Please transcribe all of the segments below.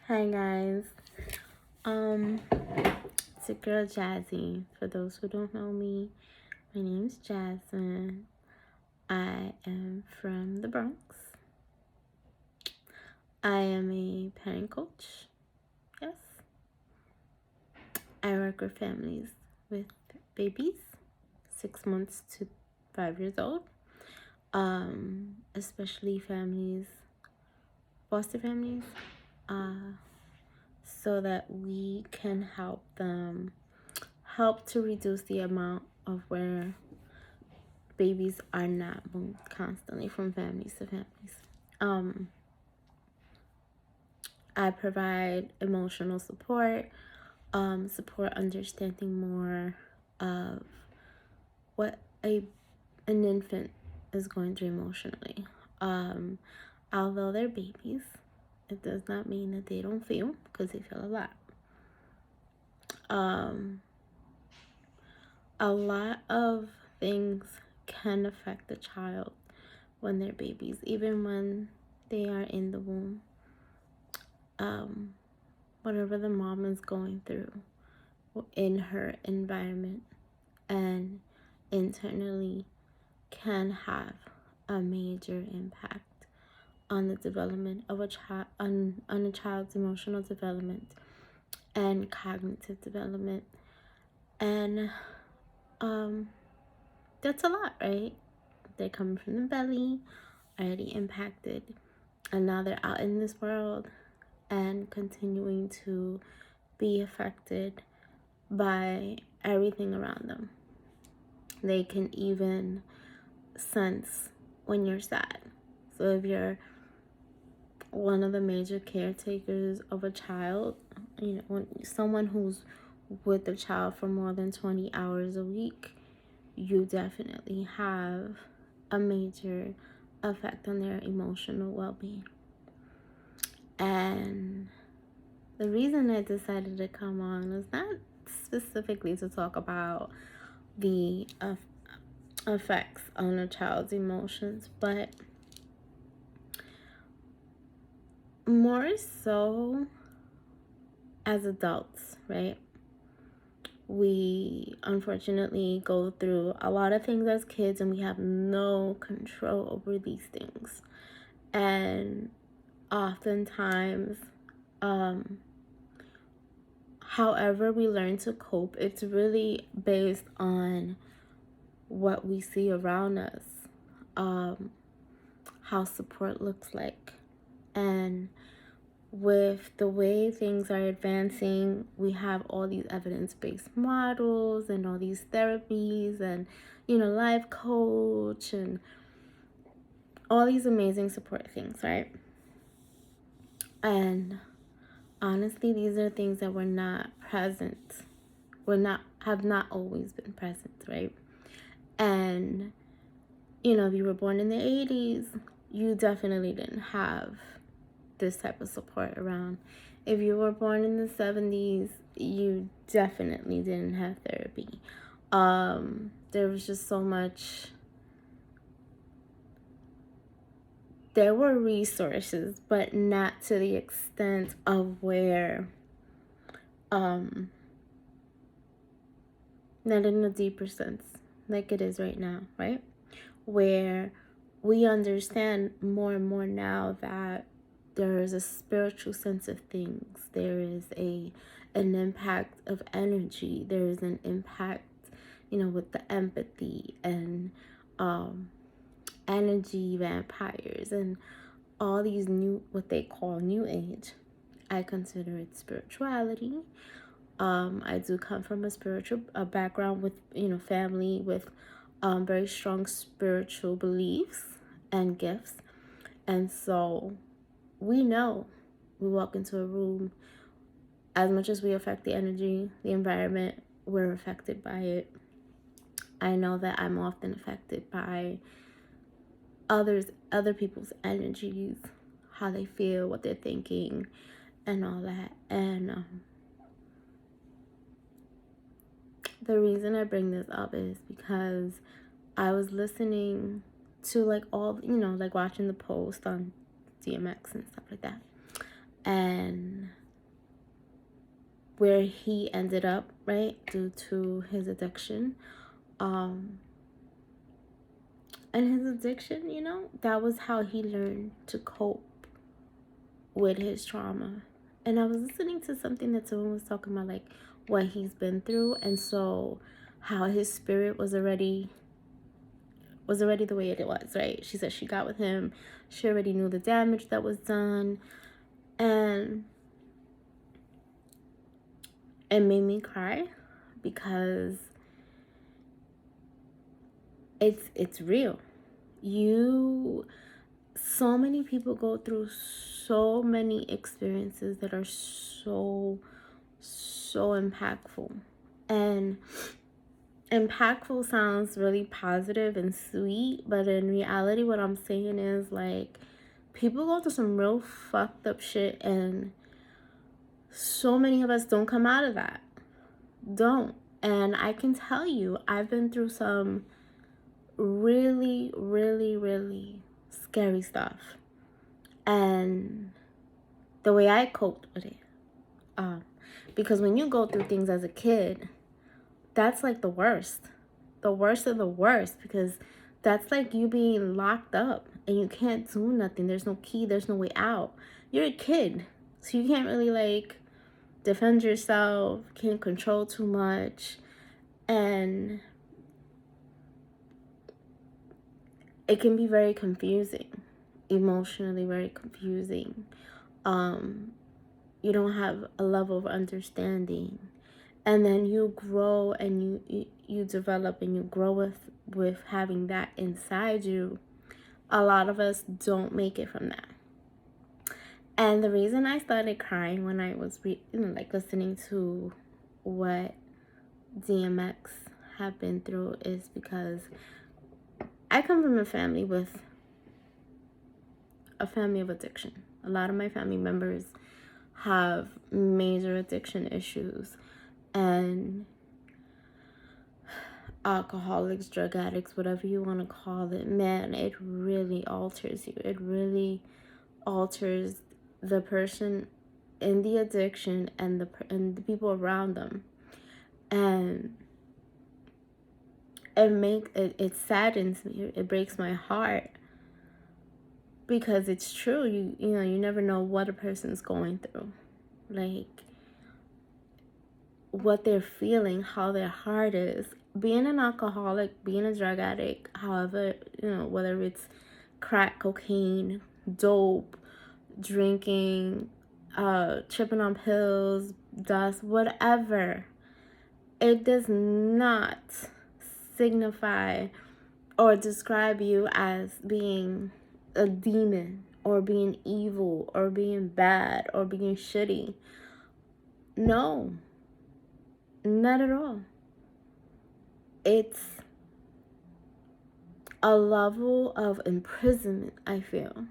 Hi guys. It's your girl Jazzy. For those who don't know me, my name's Jasmine. I am from the Bronx. I am a parent coach. Yes. I work with families with babies, 6 months to 5 years old. Especially families, foster families, so that we can help to reduce the amount of where babies are not moved constantly from families to families. I provide emotional support, support understanding more of what an infant is going through emotionally. Although they're babies, it does not mean that they don't feel, because they feel a lot. A lot of things can affect the child when they're babies, even when they are in the womb. Whatever the mom is going through in her environment and internally can have a major impact on the development of a child, on a child's emotional development and cognitive development. And that's a lot, right? They're coming from the belly, already impacted, and now they're out in this world and continuing to be affected by everything around them. They can even sense when you're sad. So if you're one of the major caretakers of a child, when someone who's with the child for more than 20 hours a week, you definitely have a major effect on their emotional well-being. And the reason I decided to come on is not specifically to talk about the effects on a child's emotions, but more so as adults, right? We unfortunately go through a lot of things as kids and we have no control over these things. And oftentimes, however we learn to cope, it's really based on what we see around us, how support looks like. And with the way things are advancing, we have all these evidence-based models and all these therapies and, life coach and all these amazing support things, right? And honestly, these are things that were not present, have not always been present, right? And, if you were born in the 80s, you definitely didn't have this type of support around. If you were born in the 70s, you definitely didn't have therapy. There was just so much. There were resources, but not to the extent of where, not in a deeper sense, like it is right now, right? Where we understand more and more now that there is a spiritual sense of things. There is an impact of energy. There is an impact, with the empathy and energy vampires and all these what they call new age. I consider it spirituality. I do come from a spiritual background with, family with very strong spiritual beliefs and gifts. And so we know we walk into a room, as much as we affect the energy, the environment, we're affected by it. I know that I'm often affected by other people's energies, how they feel, what they're thinking, and all that. And the reason I bring this up is because I was listening to like watching the post on DMX and stuff like that. And where he ended up, right, due to his addiction. And his addiction, that was how he learned to cope with his trauma. And I was listening to something that someone was talking about, like what he's been through, and so how his spirit was already the way it was, right? She said she got with him, she already knew the damage that was done, and it made me cry because it's real. So many people go through so many experiences that are so impactful. And impactful sounds really positive and sweet, but in reality what I'm saying is, like, people go through some real fucked up shit, and so many of us don't come out of that. Don't. And I can tell you, I've been through some really, really, really scary stuff. And the way I coped with it, because when you go through things as a kid, that's like the worst of the worst, because that's like you being locked up and you can't do nothing. There's no key, there's no way out. You're a kid, so you can't really like defend yourself, can't control too much, and it can be very confusing, emotionally very confusing. You don't have a level of understanding, and then you grow and you develop and you grow with having that inside you. A lot of us don't make it from that. And the reason I started crying when I was listening to what DMX have been through is because I come from a family of addiction. A lot of my family members have major addiction issues, and alcoholics, drug addicts, whatever you want to call it, man, it really alters you. It really alters the person in the addiction and the people around them. And it saddens me. It breaks my heart, because it's true. You never know what a person's going through, like what they're feeling, how their heart is. Being an alcoholic, being a drug addict, however, whether it's crack, cocaine, dope, drinking, tripping on pills, dust, whatever, it does not signify or describe you as being a demon or being evil or being bad or being shitty. No, not at all. It's a level of imprisonment, I feel,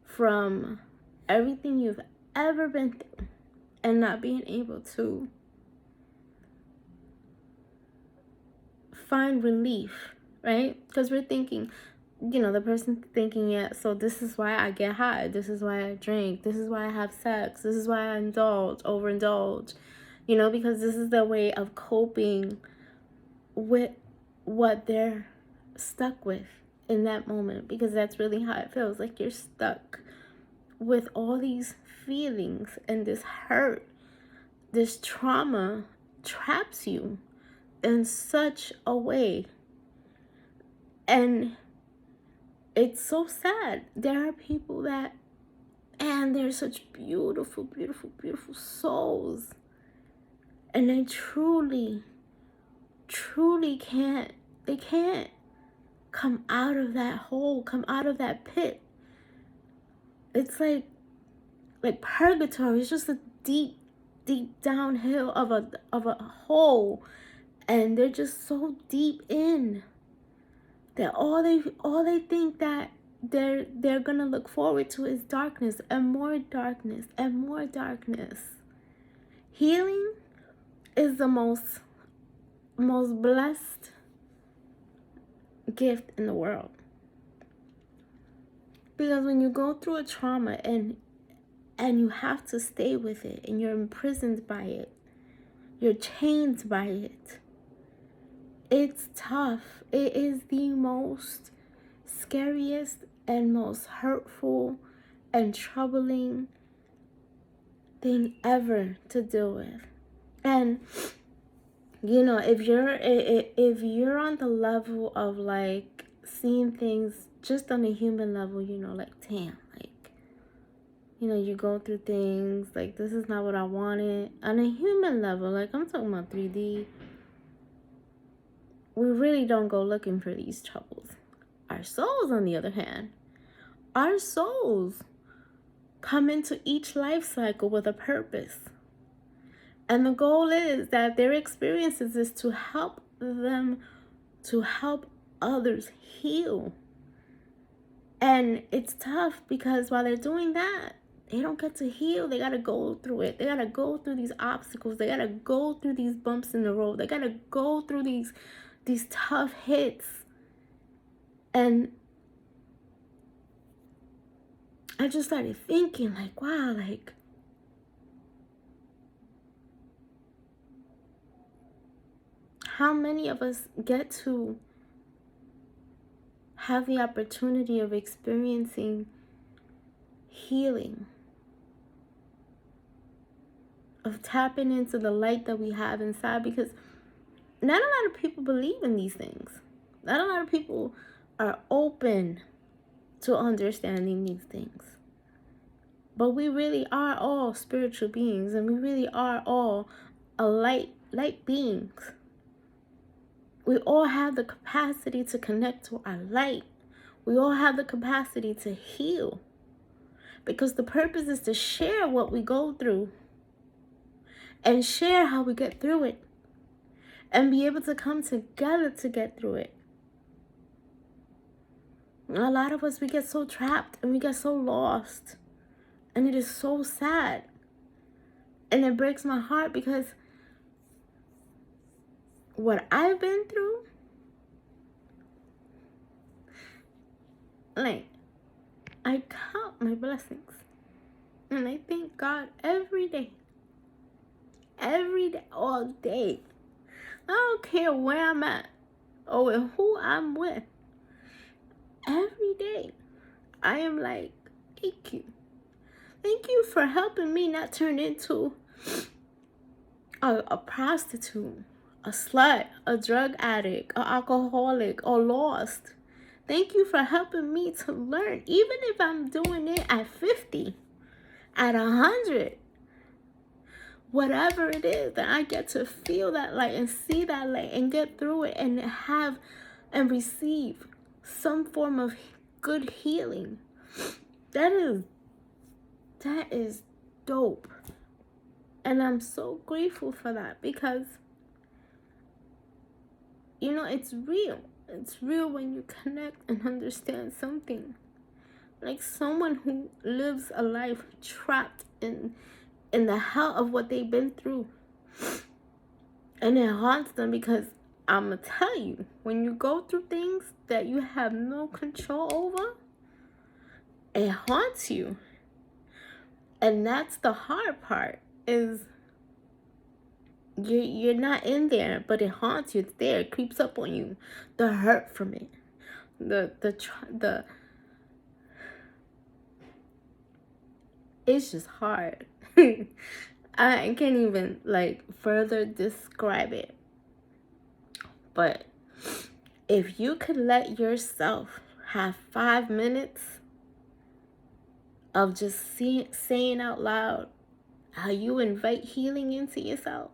from everything you've ever been through and not being able to find relief, right? Because we're thinking, the person thinking, yeah, so this is why I get high, this is why I drink, this is why I have sex, this is why I overindulge, because this is the way of coping with what they're stuck with in that moment, because that's really how it feels. Like you're stuck with all these feelings, and this hurt, this trauma traps you in such a way. And it's so sad. There are people that, and they're such beautiful, beautiful, beautiful souls, and they truly can't come out of that hole, come out of that pit. It's like purgatory. It's just a deep downhill of a hole, and they're just so deep in that all they think that they're gonna look forward to is darkness and more darkness and more darkness. Healing is the most blessed gift in the world, because when you go through a trauma and and you have to stay with it, and you're imprisoned by it. You're chained by it. It's tough. It is the most scariest and most hurtful and troubling thing ever to deal with. And if you're on the level of like seeing things just on a human level, like, damn, like, you go through things like, this is not what I wanted. On a human level, like, I'm talking about 3D, we really don't go looking for these troubles. Our souls, on the other hand, our souls come into each life cycle with a purpose. And the goal is that their experiences is to help them, to help others heal. And it's tough because while they're doing that, they don't get to heal. They got to go through it. They got to go through these obstacles. They got to go through these bumps in the road. They got to go through these tough hits. And I just started thinking, like, wow, like, how many of us get to have the opportunity of experiencing healing, of tapping into the light that we have inside? Because not a lot of people believe in these things. Not a lot of people are open to understanding these things. But we really are all spiritual beings, and we really are all a light beings. We all have the capacity to connect to our light. We all have the capacity to heal. Because the purpose is to share what we go through and share how we get through it and be able to come together to get through it. A lot of us, we get so trapped and we get so lost, and it is so sad. And it breaks my heart because what I've been through, like, I count my blessings and I thank God every day, all day. I don't care where I'm at or who I'm with. Every day I am like, thank you. Thank you for helping me not turn into a prostitute, a slut, a drug addict, an alcoholic, or lost. Thank you for helping me to learn, even if I'm doing it at 50, at 100, whatever it is, that I get to feel that light and see that light and get through it and have and receive some form of good healing. That is dope. And I'm so grateful for that because, it's real. It's real when you connect and understand something. Like someone who lives a life trapped in the hell of what they've been through. And it haunts them because I'm going to tell you, when you go through things that you have no control over, it haunts you. And that's the hard part, is you're not in there, but it haunts you. It's there. It creeps up on you. The hurt from it. It's just hard. I can't even further describe it. But if you could let yourself have 5 minutes of just saying out loud how you invite healing into yourself,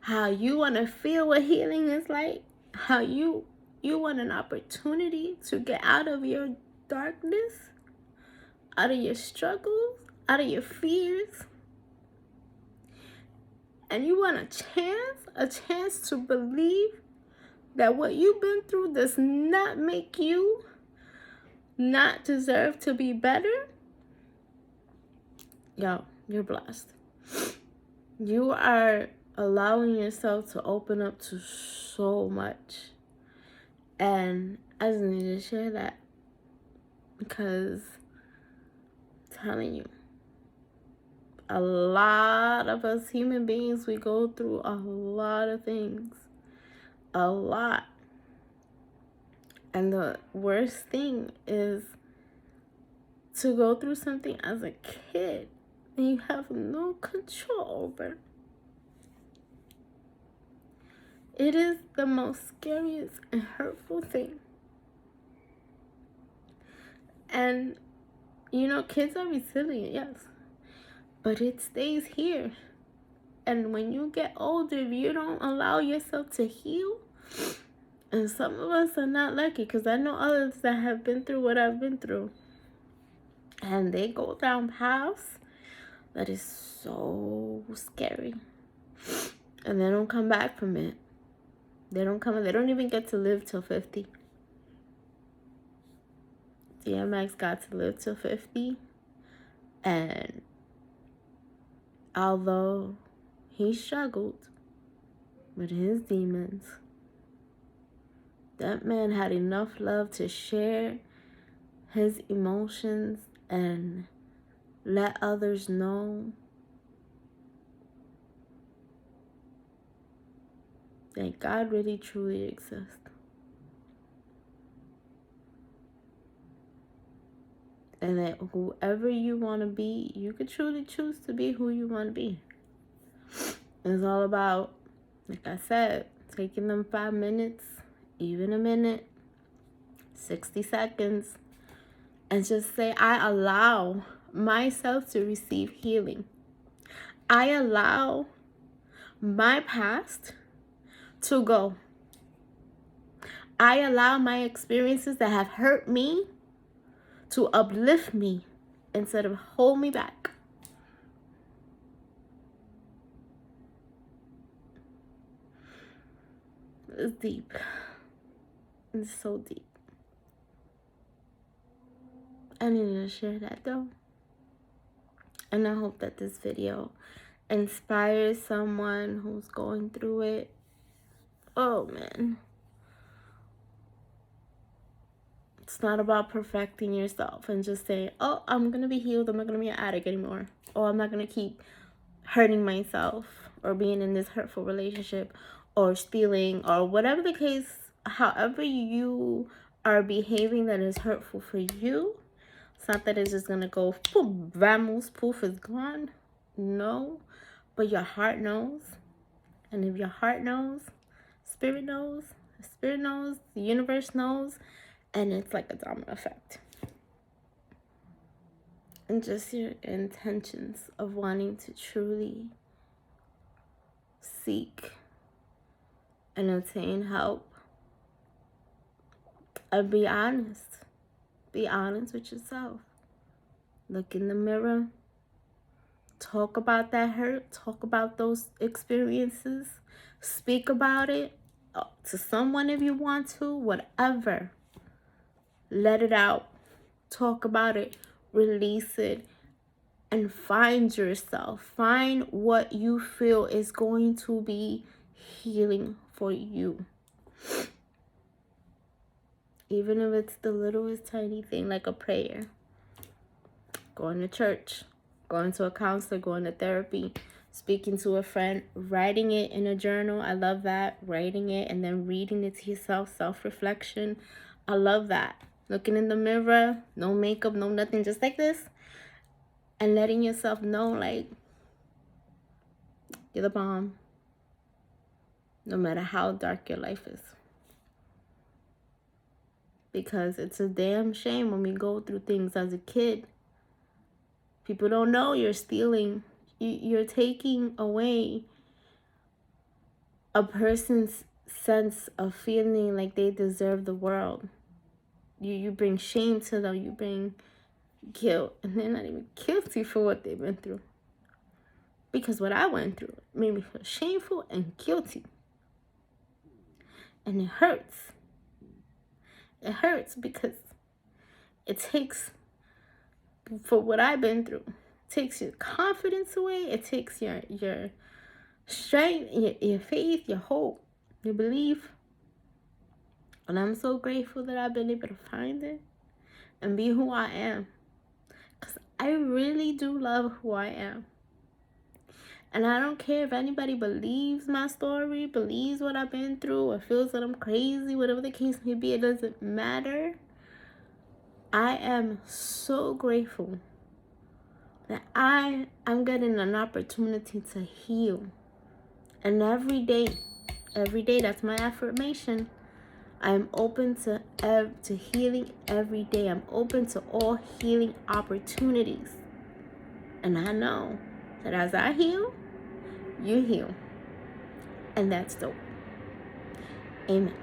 how you want to feel what healing is like, how you want an opportunity to get out of your darkness, out of your struggles, out of your fears, and you want a chance to believe that what you've been through does not make you not deserve to be better, yo, you're blessed. You are allowing yourself to open up to so much. And I just need to share that because I'm telling you, A lot of us human beings, we go through a lot of things. A lot. And the worst thing is to go through something as a kid and you have no control over. It is the most scariest and hurtful thing. And, kids are resilient, yes. But it stays here. And when you get older, if you don't allow yourself to heal, and some of us are not lucky, because I know others that have been through what I've been through, and they go down paths that is so scary, and they don't come back from it. They don't even get to live till 50. DMX got to live till 50, and although he struggled with his demons, that man had enough love to share his emotions and let others know that God really truly exists. And that whoever you want to be, you could truly choose to be who you want to be. It's all about, like I said, taking them 5 minutes, even a minute, 60 seconds, and just say, I allow myself to receive healing. I allow my past to go. I allow my experiences that have hurt me to uplift me instead of hold me back. It's deep. It's so deep. I needed to share that though. And I hope that this video inspires someone who's going through it. Oh man. It's not about perfecting yourself and just saying, oh, I'm going to be healed. I'm not going to be an addict anymore. Oh, I'm not going to keep hurting myself or being in this hurtful relationship or stealing or whatever the case. However you are behaving that is hurtful for you, it's not that it's just going to go, poof, vamos, poof, it's gone. No, but your heart knows. And if your heart knows, spirit knows, the spirit knows, the universe knows. And it's like a domino effect. And just your intentions of wanting to truly seek and obtain help. And be honest. Be honest with yourself. Look in the mirror. Talk about that hurt. Talk about those experiences. Speak about it to someone if you want to. Whatever. Let it out. Talk about it. Release it. And find yourself. Find what you feel is going to be healing for you. Even if it's the littlest tiny thing, like a prayer. Going to church. Going to a counselor. Going to therapy. Speaking to a friend. Writing it in a journal. I love that. Writing it and then reading it to yourself. Self-reflection. I love that. Looking in the mirror. No makeup. No nothing. Just like this. And letting yourself know, like, you're the bomb. No matter how dark your life is. Because it's a damn shame when we go through things as a kid. People don't know you're stealing. You're taking away a person's sense of feeling like they deserve the world. You bring shame to them. You bring guilt. And they're not even guilty for what they've been through. Because what I went through made me feel shameful and guilty. And it hurts. It hurts because it takes, for what I've been through, it takes your confidence away. It takes your strength, your faith, your hope, your belief. And I'm so grateful that I've been able to find it and be who I am. Because I really do love who I am. And I don't care if anybody believes my story, believes what I've been through, or feels that I'm crazy, whatever the case may be, it doesn't matter. I am so grateful that I am getting an opportunity to heal. And every day, that's my affirmation. I am open to healing every day. I'm open to all healing opportunities. And I know that as I heal, you heal. And that's dope. Amen.